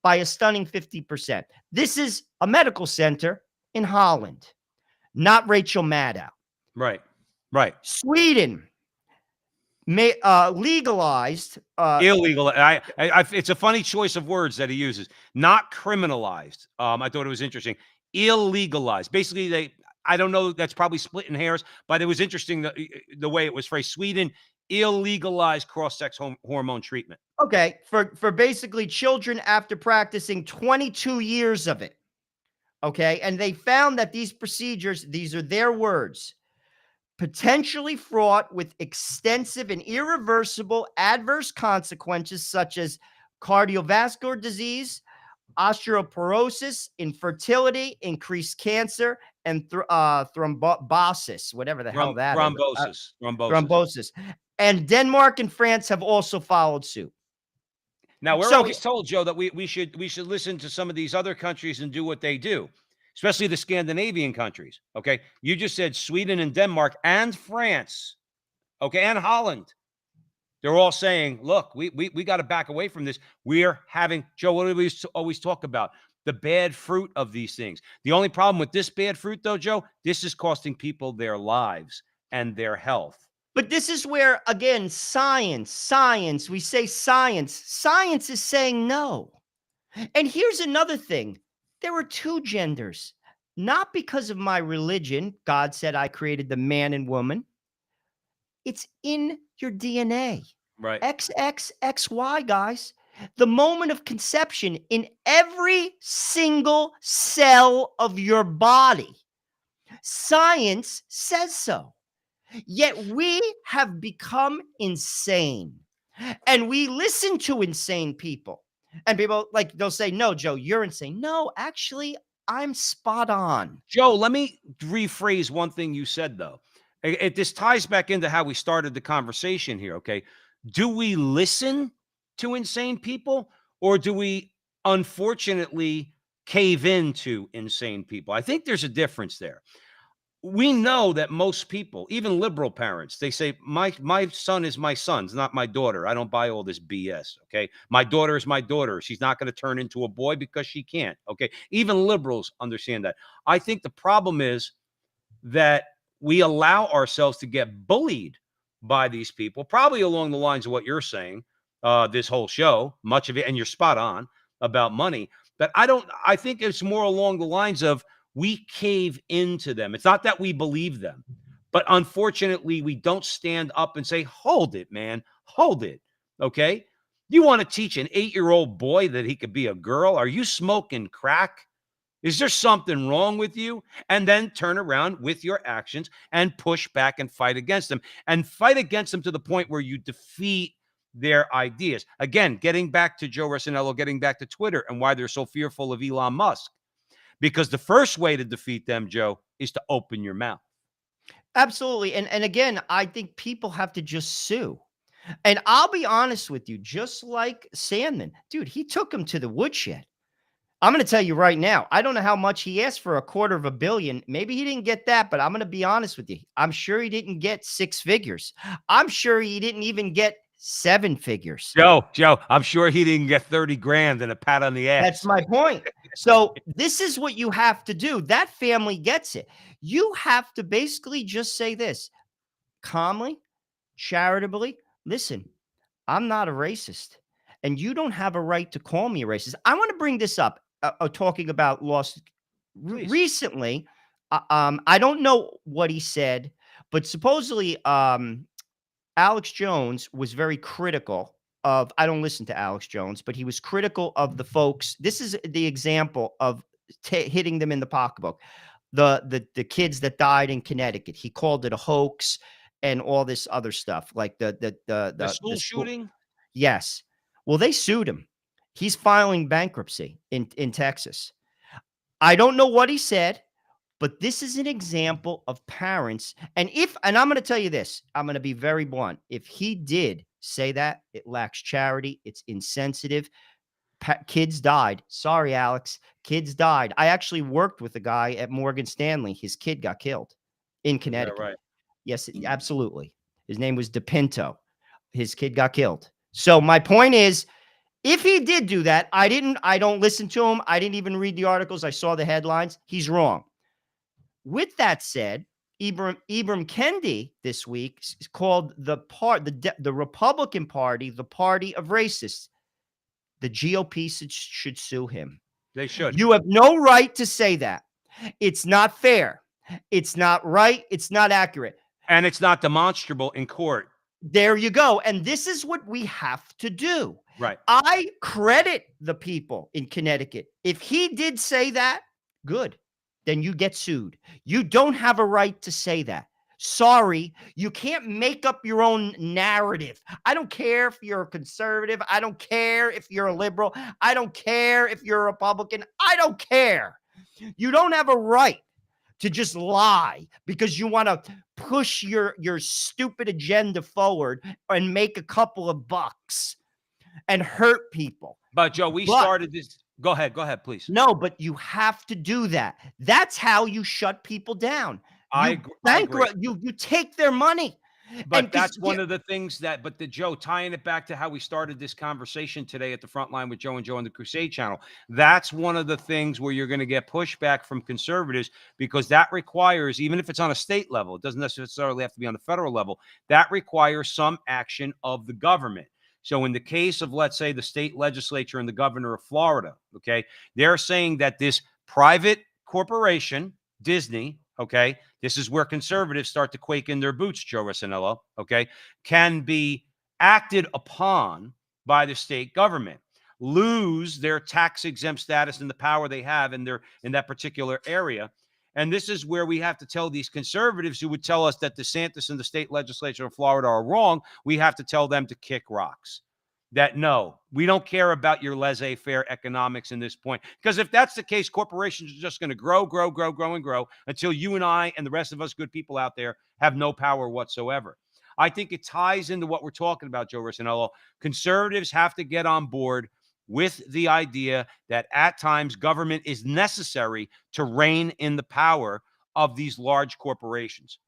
by a stunning 50%. This is a medical center in Holland, not Rachel Maddow. Right. Sweden legalized illegal. It's a funny choice of words that he uses. Not criminalized. I thought it was interesting. Illegalized. Basically, I don't know. That's probably splitting hairs, but it was interesting the way it was phrased. Sweden illegalized cross-sex hormone treatment. Okay, for basically children after practicing 22 years of it. Okay, and they found that these procedures, these are their words, potentially fraught with extensive and irreversible adverse consequences such as cardiovascular disease, osteoporosis, infertility, increased cancer, and thrombosis, whatever the hell that is. Thrombosis. And Denmark and France have also followed suit. Now, we're So always told, Joe, that we should listen to some of these other countries and do what they do, especially the Scandinavian countries. Okay, you just said Sweden and Denmark and France. Okay, and Holland. They're all saying, look, we got to back away from this. We're having, Joe, what do we always talk about? The bad fruit of these things. The only problem with this bad fruit, though, Joe, this is costing people their lives and their health. But this is where, again, science, we say science is saying no. And here's another thing. There are two genders, not because of my religion. God said I created the man and woman. It's in your DNA. Right. XXXY, guys. The moment of conception in every single cell of your body. Science says so. Yet we have become insane. And we listen to insane people. And people, like, they'll say, no, Joe, you're insane. No, actually, I'm spot on. Joe, let me rephrase one thing you said, though. This ties back into how we started the conversation here, okay? Do we listen to insane people, or do we, unfortunately, cave into insane people? I think there's a difference there. We know that most people, even liberal parents, they say, my son is my son's, not my daughter. I don't buy all this BS, okay? My daughter is my daughter. She's not going to turn into a boy because she can't, okay? Even liberals understand that. I think the problem is that we allow ourselves to get bullied by these people, probably along the lines of what you're saying, this whole show, much of it, and you're spot on about money. But I think it's more along the lines of, we cave into them. It's not that we believe them, but unfortunately, we don't stand up and say, hold it, man, hold it. Okay. You want to teach an 8-year-old boy that he could be a girl? Are you smoking crack? Is there something wrong with you? And then turn around with your actions and push back and fight against them, and fight against them to the point where you defeat their ideas. Again, getting back to Joe Rossinello, getting back to Twitter and why they're so fearful of Elon Musk. Because the first way to defeat them, Joe, is to open your mouth. Absolutely. And again, I think people have to just sue. And I'll be honest with you, just like Sandman, dude, he took him to the woodshed. I'm going to tell you right now, I don't know how much he asked for, $250 million. Maybe he didn't get that, but I'm going to be honest with you. I'm sure he didn't get 6 figures. I'm sure he didn't even get 7 figures. Joe, I'm sure he didn't get 30 grand and a pat on the ass. That's my point. So this is what you have to do. That family gets it. You have to basically just say this calmly, charitably. Listen, I'm not a racist, and you don't have a right to call me a racist. I want to bring this up, talking about lost recently. I don't know what he said, but supposedly Alex Jones was very critical of, I don't listen to Alex Jones, but he was critical of the folks. This is the example of hitting them in the pocketbook. The kids that died in Connecticut. He called it a hoax and all this other stuff, like the school shooting. Yes. Well, they sued him. He's filing bankruptcy in Texas. I don't know what he said, but this is an example of parents. And I'm going to tell you this, I'm going to be very blunt. If he did say that, it lacks charity. It's insensitive. Kids died. Sorry, Alex. Kids died. I actually worked with a guy at Morgan Stanley. His kid got killed in Connecticut. Right. Yes, absolutely. His name was DePinto. His kid got killed. So my point is, if he did do that, I don't listen to him. I didn't even read the articles. I saw the headlines. He's wrong. With that said, Ibram Kendi this week is called the Republican Party, the party of racists. The GOP should sue him. They should. You have no right to say that. It's not fair. It's not right. It's not accurate. And it's not demonstrable in court. There you go. And this is what we have to do. Right. I credit the people in Connecticut. If he did say that, good. Then you get sued. You don't have a right to say that. Sorry, you can't make up your own narrative. I don't care if you're a conservative. I don't care if you're a liberal. I don't care if you're a Republican. I don't care. You don't have a right to just lie because you want to push your stupid agenda forward and make a couple of bucks and hurt people. But Joe, we But started this. Go ahead, please. no, but you have to do that. That's how you shut people down. I You agree. you take their money. But that's one of the things that, but the Joe, tying it back to how we started this conversation today at the Frontline with Joe and Joe on the Crusade channel, that's one of the things where you're going to get pushback from conservatives, because that requires, even if it's on a state level, it doesn't necessarily have to be on the federal level, that requires some action of the government. So in the case of, let's say, the state legislature and the governor of Florida, okay, they're saying that this private corporation, Disney, okay, this is where conservatives start to quake in their boots, Joe Rossinello, okay, can be acted upon by the state government, lose their tax-exempt status and the power they have in that particular area. And this is where we have to tell these conservatives who would tell us that DeSantis and the state legislature of Florida are wrong, we have to tell them to kick rocks. That no, we don't care about your laissez-faire economics in this point. Because if that's the case, corporations are just going to grow and grow until you and I and the rest of us good people out there have no power whatsoever. I think it ties into what we're talking about, Joe Rossinello. Conservatives have to get on board with the idea that at times government is necessary to rein in the power of these large corporations.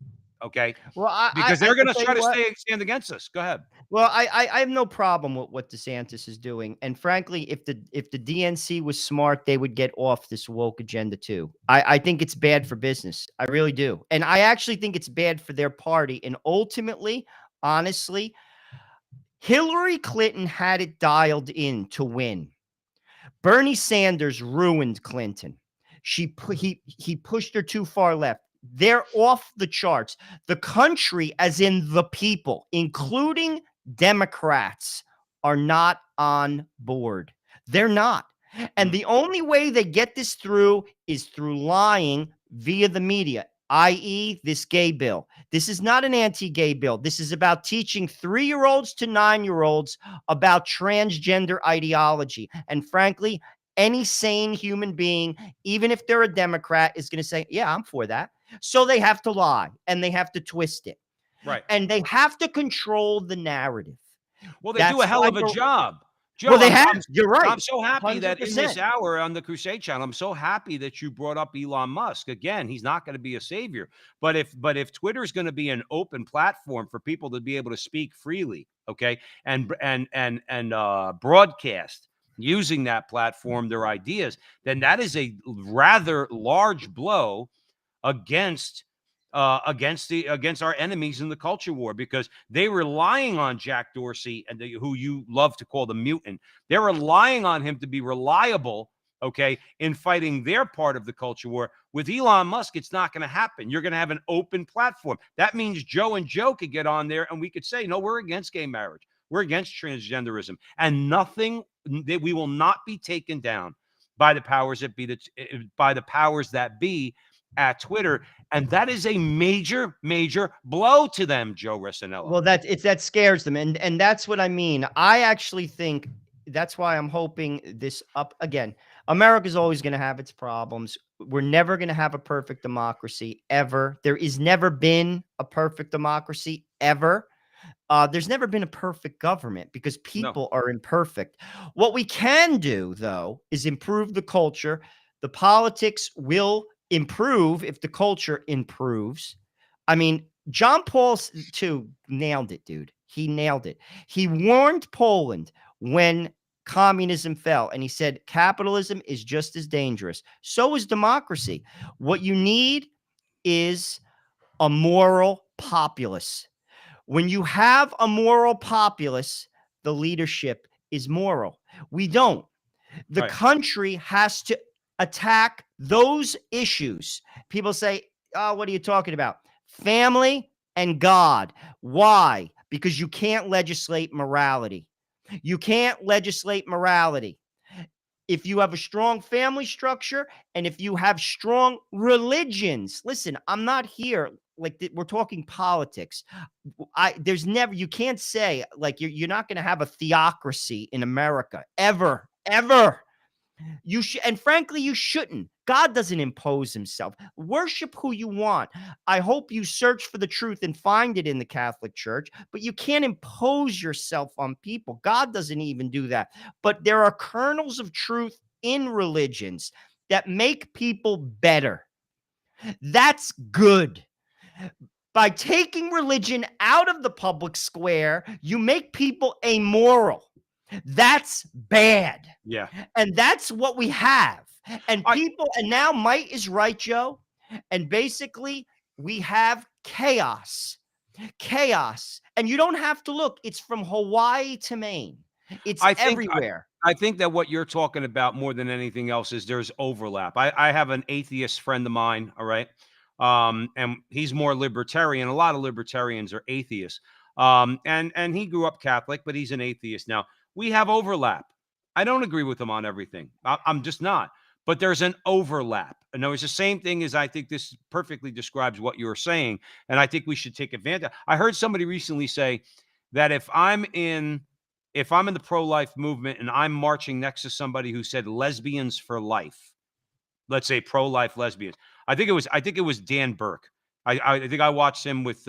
Okay? Well, because they're going to try to stand against us. Go ahead. Well, I have no problem with what DeSantis is doing, and frankly, if the DNC was smart, they would get off this woke agenda too. I think it's bad for business. I really do, and I actually think it's bad for their party. And ultimately, honestly, Hillary Clinton had it dialed in to win. Bernie Sanders ruined Clinton. He pushed her too far left. They're off the charts. The country, as in the people, including Democrats, are not on board. They're not. And the only way they get this through is through lying via the media, i.e., this gay bill. This is not an anti-gay bill. This is about teaching 3-year-olds to 9-year-olds about transgender ideology. And frankly, any sane human being, even if they're a Democrat, is going to say, yeah, I'm for that. So they have to lie and they have to twist it. Right. And they have to control the narrative. Well, they do a hell of a job. Joe, well, they have. You're right. I'm so happy 100%. That in this hour on the Crusade channel, I'm so happy that you brought up Elon Musk. Again, he's not going to be a savior. But if Twitter is going to be an open platform for people to be able to speak freely, okay, and broadcast using that platform their ideas, then that is a rather large blow against our enemies in the culture war, because they were relying on Jack Dorsey, and who you love to call the mutant. They're relying on him to be reliable, okay, in fighting their part of the culture war. With Elon Musk, it's not going to happen. You're going to have an open platform. That means Joe and Joe could get on there and we could say, no, we're against gay marriage. We're against transgenderism, and nothing that we will not be taken down by the powers that be at Twitter. And that is a major, major blow to them, Joe Rossinello. Well, that scares them. And that's what I mean. I actually think that's why I'm hoping this up again. America's always going to have its problems. We're never going to have a perfect democracy ever. There is never been a perfect democracy ever. There's never been a perfect government because people are imperfect. What we can do, though, is improve the culture. The politics will improve if the culture improves. I mean, John Paul II nailed it, dude. He nailed it. He warned Poland when communism fell, and he said capitalism is just as dangerous. So is democracy. What you need is a moral populace. When you have a moral populace, the leadership is moral. We don't. The country has to attack those issues. People say, oh, what are you talking about? Family and God. Why? Because you can't legislate morality. You can't legislate morality. If you have a strong family structure and if you have strong religions, listen, I'm not here like we're talking politics. You can't say like you're not going to have a theocracy in America ever. You should, and frankly, you shouldn't. God doesn't impose himself. Worship who you want. I hope you search for the truth and find it in the Catholic Church, but you can't impose yourself on people. God doesn't even do that. But there are kernels of truth in religions that make people better. That's good. By taking religion out of the public square, you make people amoral. That's bad. Yeah. And that's what we have. And I people, and now Might is right, Joe. And basically, we have chaos. Chaos. And you don't have to look, it's from Hawaii to Maine, it's I think everywhere. I think that what you're talking about more than anything else is there's overlap. I have an atheist friend of mine, all right? And he's more libertarian. A lot of libertarians are atheists. And he grew up Catholic, but he's an atheist now. We have overlap. I don't agree with him on everything. I'm just not. But there's an overlap. And it's the same thing as I think this perfectly describes what you're saying. And I think we should take advantage. I heard somebody recently say that if I'm in the pro-life movement and I'm marching next to somebody who said lesbians for life, let's say pro-life lesbians. I think it was Dan Burke. I think I watched him with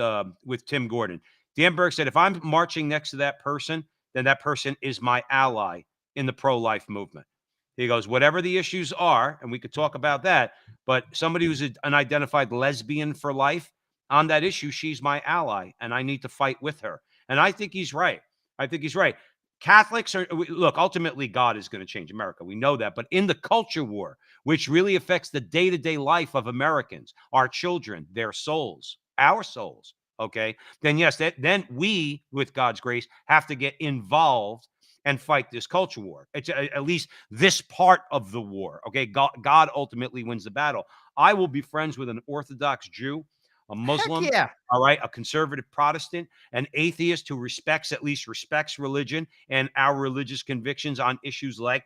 Tim Gordon. Dan Burke said, if I'm marching next to that person, then that person is my ally in the pro-life movement. He goes, whatever the issues are, and we could talk about that, but somebody who's an identified lesbian for life on that issue, she's my ally, and I need to fight with her. And I think he's right. I think he's right. Catholics are, look, ultimately, God is going to change America. We know that. But in the culture war, which really affects the day-to-day life of Americans, our children, their souls, our souls, okay, then yes, then we, with God's grace, have to get involved and fight this culture war. It's at least this part of the war, okay? God ultimately wins the battle. I will be friends with an Orthodox Jew, a Muslim, Heck yeah. all right, a conservative Protestant, an atheist who at least respects religion and our religious convictions on issues like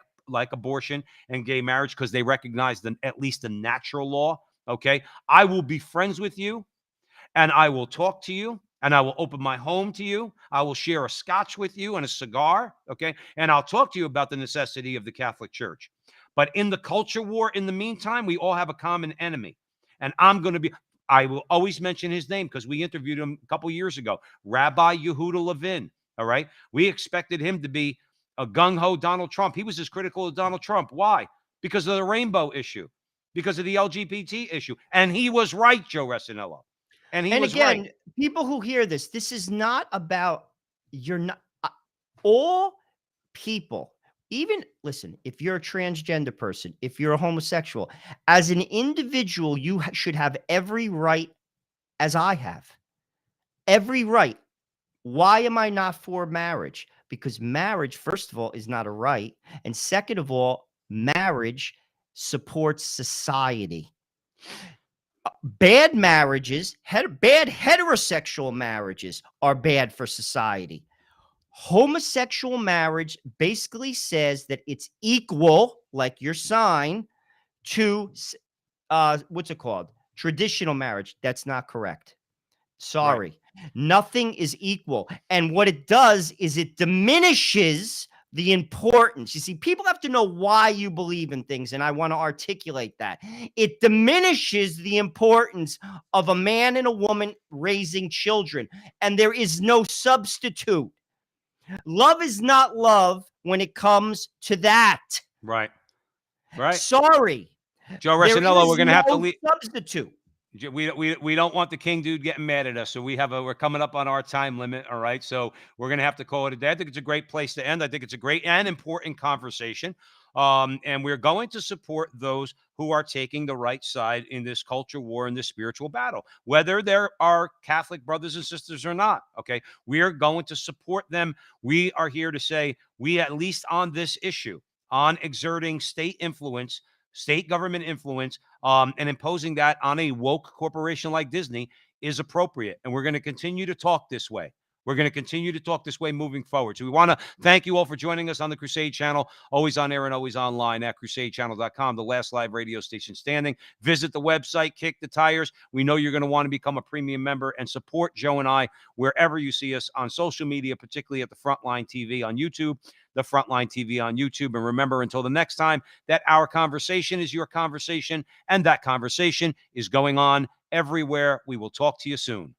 abortion and gay marriage, because they recognize at least the natural law. Okay. I will be friends with you, and I will talk to you, and I will open my home to you. I will share a scotch with you and a cigar. Okay. And I'll talk to you about the necessity of the Catholic Church. But in the culture war, in the meantime, we all have a common enemy. And I will always mention his name because we interviewed him a couple years ago, Rabbi Yehuda Levin. All right. We expected him to be a gung-ho Donald Trump. He was as critical of Donald Trump. Why? Because of the rainbow issue, because of the LGBT issue. And he was right, Joe Resinello. And he was again, right. people who hear this is not about, you're not, all people, even, listen, if you're a transgender person, if you're a homosexual, as an individual, you should have every right, as I have, every right. Why am I not for marriage? Because marriage, first of all, is not a right. And second of all, marriage supports society. Bad marriages, bad heterosexual marriages are bad for society. Homosexual marriage basically says that it's equal, like your sign, to what's it called? Traditional marriage. That's not correct. Sorry. Right. Nothing is equal. And what it does is it diminishes the importance. You see, people have to know why you believe in things, and I want to articulate that. It diminishes the importance of a man and a woman raising children, and there is no substitute. Love is not love when it comes to that. Right. Right. Sorry. Joe Resinello, we're going to have to leave. Substitute. We don't want the King Dude getting mad at us, so we're coming up on our time limit. All right, so we're gonna have to call it a day. I think it's a great place to end. I think it's a great and important conversation, and we're going to support those who are taking the right side in this culture war and this spiritual battle, whether there are Catholic brothers and sisters or not. Okay, we are going to support them. We are here to say we, at least on this issue, on exerting state influence, state government influence, and imposing that on a woke corporation like Disney is appropriate. And we're going to continue to talk this way. We're going to continue to talk this way moving forward. So we want to thank you all for joining us on the Crusade Channel, always on air and always online at crusadechannel.com, the last live radio station standing. Visit the website, kick the tires. We know you're going to want to become a premium member and support Joe and I wherever you see us on social media, particularly at the Frontline TV on YouTube, the Frontline TV on YouTube. And remember, until the next time, that our conversation is your conversation, and that conversation is going on everywhere. We will talk to you soon.